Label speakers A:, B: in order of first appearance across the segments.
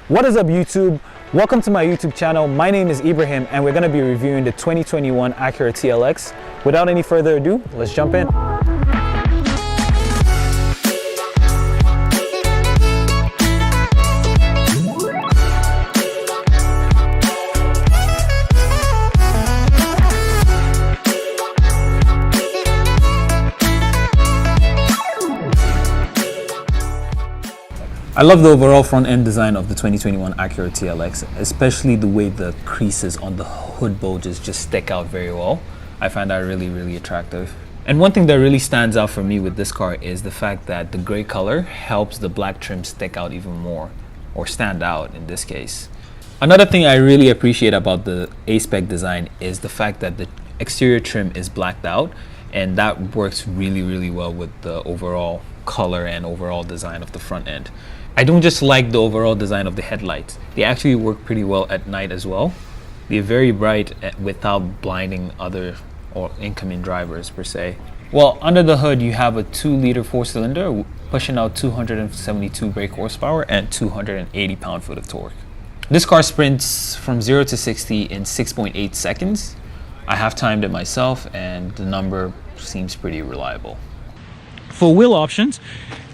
A: What is up, YouTube? Welcome to my YouTube channel. My name is Ibrahim and we're going to be reviewing the 2021 Acura TLX. Without any further ado, let's jump in. I love the overall front end design of the 2021 Acura TLX, especially the way the creases on the hood bulges just stick out very well. I find that really attractive. And one thing that really stands out for me with this car is the fact that the gray color helps the black trim stick out even more, or stand out in this case. Another thing I really appreciate about the A-Spec design is the fact that the exterior trim is blacked out, and that works really well with the overall color and overall design of the front end. I don't just like the overall design of the headlights. They actually work pretty well at night as well. They're very bright without blinding other or incoming drivers per se. Well, under the hood you have a 2-liter 4-cylinder pushing out 272 brake horsepower and 280 pound-foot of torque. This car sprints from 0 to 60 in 6.8 seconds. I have timed it myself and the number seems pretty reliable.
B: For wheel options,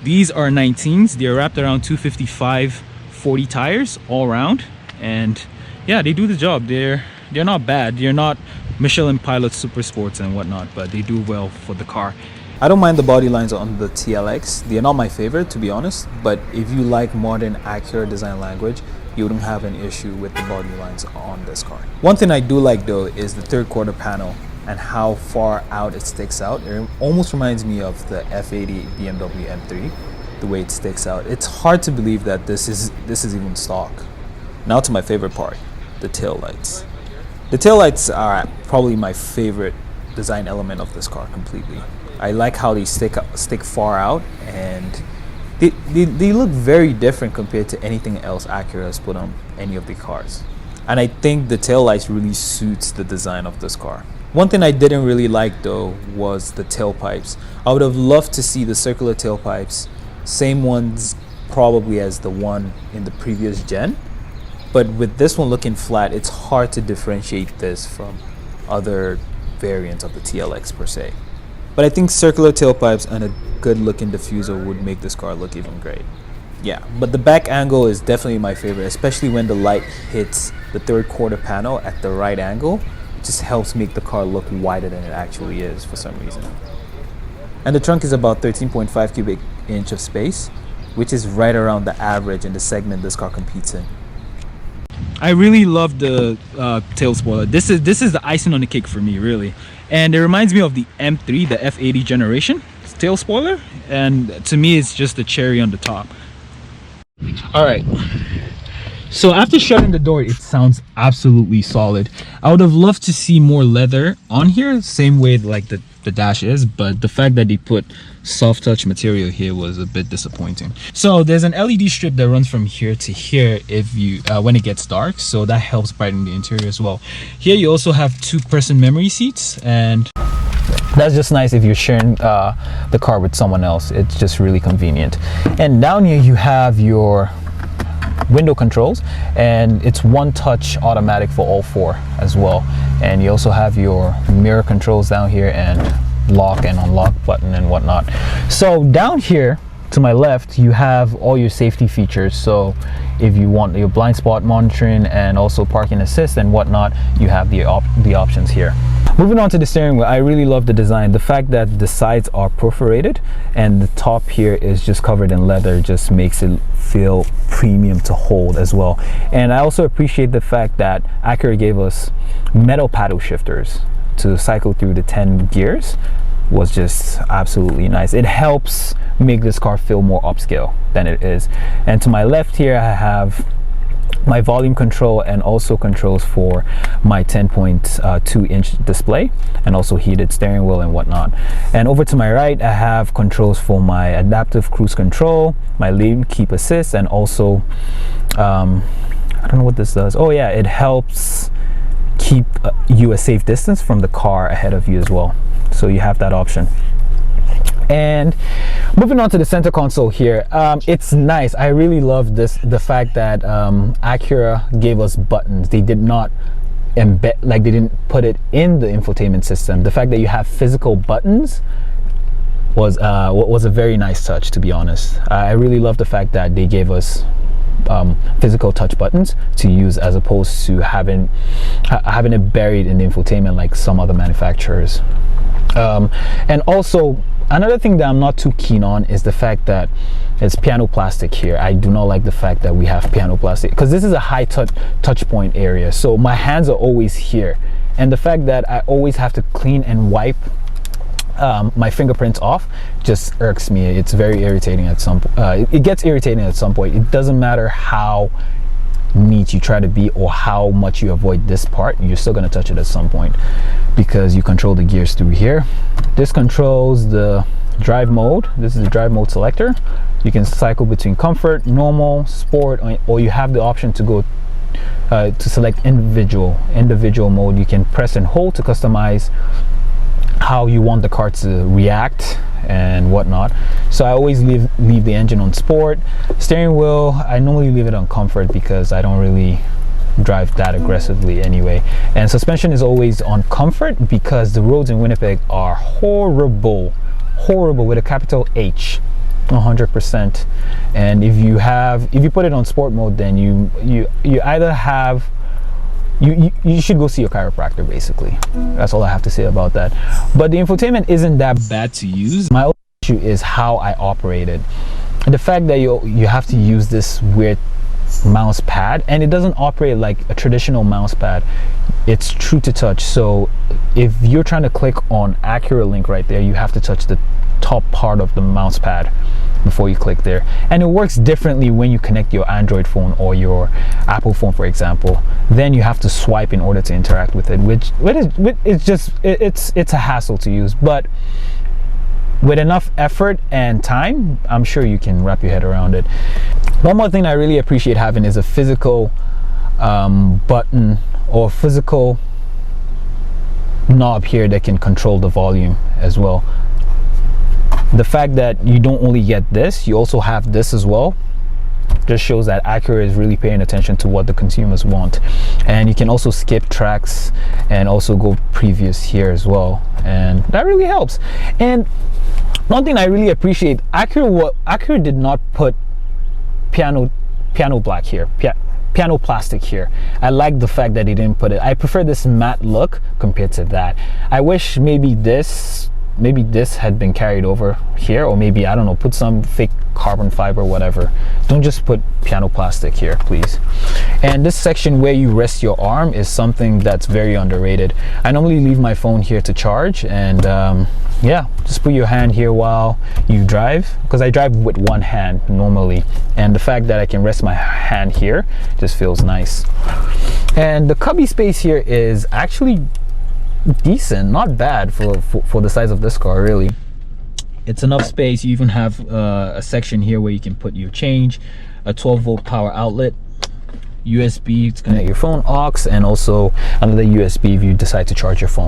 B: these are 19s. They're wrapped around 255/40 tires all around, and yeah, they do the job. They're not bad. They're not Michelin Pilot Super Sports and whatnot, but they do well for the car.
A: I don't mind the body lines on the TLX. They're not my favorite, to be honest, but if you like modern Acura design language, you wouldn't have an issue with the body lines on this car. One thing I do like though is the third quarter panel and how far out it sticks out. It almost reminds me of the F80 BMW M3, the way it sticks out. It's hard to believe that this is even stock. Now to my favorite part, the tail lights. The tail lights are probably my favorite design element of this car completely. I like how they stick far out, and they look very different compared to anything else Acura has put on any of the cars. And I think the tail lights really suits the design of this car. One thing I didn't really like though was the tailpipes. I would have loved to see the circular tailpipes, same ones probably as the one in the previous gen, but with this one looking flat, it's hard to differentiate this from other variants of the TLX per se. But I think circular tailpipes and a good looking diffuser would make this car look even great. Yeah, but the back angle is definitely my favorite, especially when the light hits the third quarter panel at the right angle. Just helps make the car look wider than it actually is for some reason. And the trunk is about 13.5 cubic inch of space, which is right around the average in the segment this car competes in.
B: I really love the tail spoiler. This is the icing on the cake for me, really. And it reminds me of the M3, the F80 generation tail spoiler, and to me it's just the cherry on the top. All right. So after shutting the door, it sounds absolutely solid. I would have loved to see more leather on here, same way like the dash is, but the fact that they put soft touch material here was a bit disappointing. So there's an LED strip that runs from here to here if you when it gets dark, so that helps brighten the interior as well. Here you also have 2-person memory seats, and that's just nice if you're sharing the car with someone else. It's just really convenient. And down here you have your window controls, and it's one-touch automatic for all 4 as well. And you also have your mirror controls down here and lock and unlock button and whatnot. So down here to my left you have all your safety features. So if you want your blind spot monitoring and also parking assist and whatnot, you have the options here. Moving on to the steering wheel, I really love the design. The fact that the sides are perforated and the top here is just covered in leather just makes it feel premium to hold as well. And I also appreciate the fact that Acura gave us metal paddle shifters to cycle through the 10 gears. Was just absolutely nice. It helps make this car feel more upscale than it is. And to my left here I have my volume control and also controls for my 10.2 inch display and also heated steering wheel and whatnot. And over to my right I have controls for my adaptive cruise control, my lane keep assist, and also I don't know what this does. Oh yeah, it helps keep you a safe distance from the car ahead of you as well, so you have that option.
A: And moving on to the center console here, it's nice. I really love the fact that Acura gave us buttons. They did not embed, like they didn't put it in the infotainment system. The fact that you have physical buttons was a very nice touch, to be honest. I really love the fact that they gave us physical touch buttons to use, as opposed to having it buried in the infotainment like some other manufacturers. And also, another thing that I'm not too keen on is the fact that it's piano plastic here. I do not like the fact that we have piano plastic, because this is a high touch point area, so my hands are always here, and the fact that I always have to clean and wipe my fingerprints off just irks me. It's very irritating at some it gets irritating at some point. It doesn't matter how neat you try to be or how much you avoid this part, you're still going to touch it at some point, because you control the gears through here. This controls the drive mode. This is the drive mode selector. You can cycle between comfort, normal, sport, or you have the option to go to select individual mode. You can press and hold to customize how you want the car to react and whatnot. So I always leave the engine on sport. Steering wheel, I normally leave it on comfort because I don't really drive that aggressively anyway. And suspension is always on comfort because the roads in Winnipeg are horrible with a capital H, 100%. And if you put it on sport mode, then you either have you should go see your chiropractor, basically. That's all I have to say about that. But the infotainment isn't that bad to use. My only issue is how I operate it. The fact that you have to use this weird mouse pad, and it doesn't operate like a traditional mouse pad. It's true to touch. So if you're trying to click on Acura Link right there, you have to touch the top part of the mouse pad before you click there. And it works differently when you connect your Android phone or your Apple phone, for example. Then you have to swipe in order to interact with it, which it's a hassle to use. But with enough effort and time, I'm sure you can wrap your head around it. One more thing I really appreciate having is a physical button or physical knob here that can control the volume as well. The fact that you don't only get this, you also have this as well, just shows that Acura is really paying attention to what the consumers want. And you can also skip tracks and also go previous here as well, and that really helps. And one thing I really appreciate, Acura did not put piano black here, piano plastic here. I like the fact that they didn't put it. I prefer this matte look compared to that. I wish maybe this had been carried over here, or maybe, I don't know, put some fake carbon fiber, whatever. Don't just put piano plastic here, please. And this section where you rest your arm is something that's very underrated. I normally leave my phone here to charge, and yeah, just put your hand here while you drive, because I drive with one hand normally, and the fact that I can rest my hand here just feels nice. And the cubby space here is actually decent, not bad for the size of this car, really. It's enough space. You even have a section here where you can put your change, a 12-volt power outlet, USB to connect your phone, aux, and also another USB if you decide to charge your phone.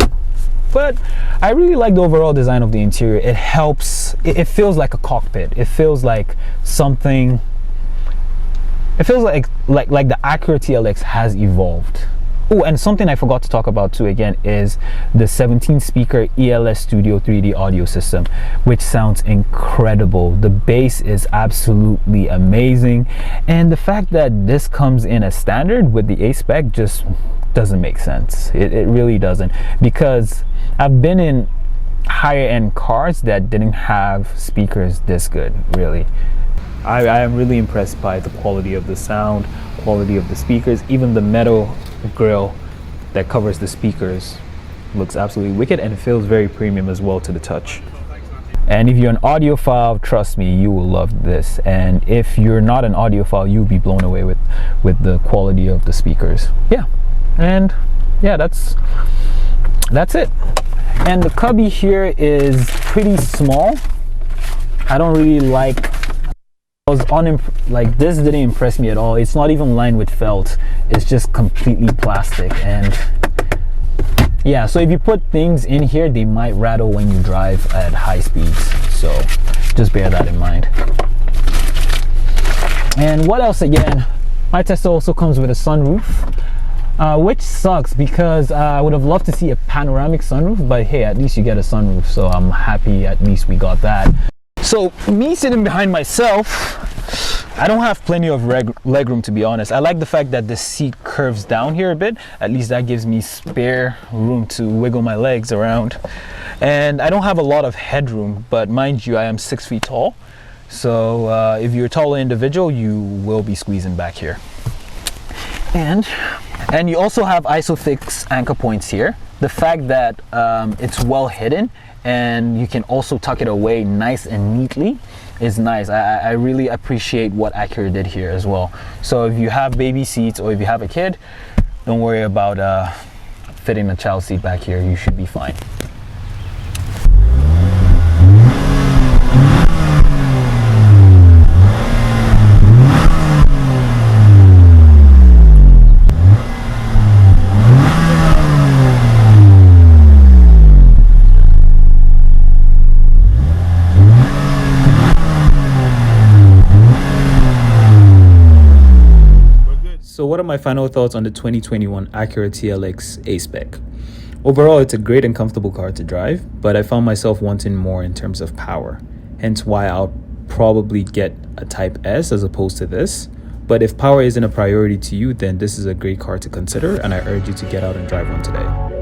A: But I really like the overall design of the interior. It helps, it feels like a cockpit. It feels like something, it feels like the Acura TLX has evolved. Oh, and something I forgot to talk about too again is the 17 speaker ELS Studio 3D audio system, which sounds incredible. The bass is absolutely amazing, and the fact that this comes in as standard with the A-Spec just doesn't make sense. It really doesn't, because I've been in higher end cars that didn't have speakers this good, really. I am really impressed by the quality of the sound, quality of the speakers. Even the metal grill that covers the speakers looks absolutely wicked, and it feels very premium as well to the touch. And if you're an audiophile, trust me, you will love this. And if you're not an audiophile, you'll be blown away with the quality of the speakers. Yeah, and yeah, that's it. And the cubby here is pretty small. I don't really like, like, this didn't impress me at all. It's not even lined with felt, it's just completely plastic. And yeah, so if you put things in here, they might rattle when you drive at high speeds.
B: so just bear that in mind. And what else again? My Tesla also comes with a sunroof, which sucks because I would have loved to see a panoramic sunroof, but hey, at least you get a sunroof, so I'm happy at least we got that. So me sitting behind myself, I don't have plenty of legroom, to be honest. I like the fact that the seat curves down here a bit. At least that gives me spare room to wiggle my legs around. And I don't have a lot of headroom, but mind you, I am 6 feet tall. So if you're a taller individual, you will be squeezing back here. And you also have ISOFIX anchor points here. The fact that it's well hidden and you can also tuck it away nice and neatly is nice. I really appreciate what Acura did here as well. So if you have baby seats or if you have a kid, don't worry about fitting a child seat back here. You should be fine.
A: So what are my final thoughts on the 2021 Acura TLX A-Spec? Overall, it's a great and comfortable car to drive, but I found myself wanting more in terms of power. Hence why I'll probably get a Type S as opposed to this. But if power isn't a priority to you, then this is a great car to consider, and I urge you to get out and drive one today.